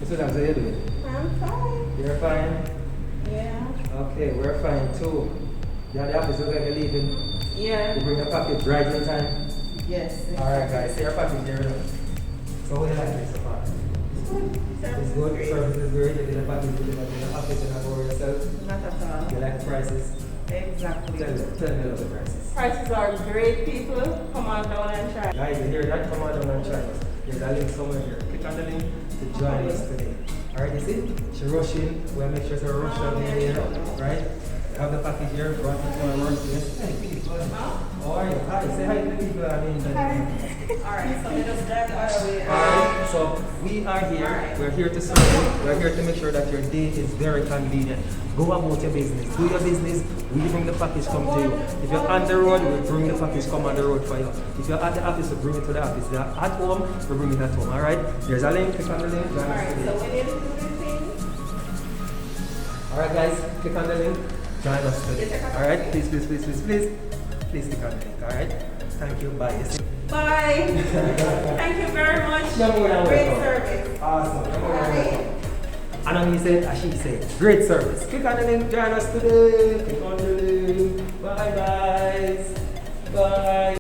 Mr. Dams, how you doing? I'm fine. You're fine? Yeah. Okay, we're fine too. You're at the office, we're going to leave in. Yeah. You bring your package right in time. Yes. Alright guys, see your package here now. So what do you like this so far? It's good, service is great, you did a package delivered in the office and over yourself. Not at all. You like the prices? Exactly. Tell me about the prices. Prices are great, people. Come on down and try. Guys, you hear that? Come on down and try us. There's a link somewhere here. Click on the link to join us today. Alright, you see? She rushing. We'll make sure to rush down here, right? We have the package here, brought it to our work. Yes. How are you? Hi, say hi to the people. Alright, so we just drive all the way. Alright, so we are here. We're here to serve you. We're here to make sure that your day is very convenient. Go about your business. Do your business. We bring the package come to you. If you're on the road, we bring the package come on the road for you. If you're at the office, we bring it to the office. If you're at home, we bring it at home. Alright? There's a link. Click on the link. Alright, so we need to do this thing. Alright guys, click on the link. Join us today. Alright? Please click on the link. Alright? Thank you. Bye. Bye. Thank you very much. You're more than Great welcome. service. Awesome. You're more than Bye. welcome. And then he said, as she said, great service. Click on the link, join us today. Click on the link. Bye guys. Bye.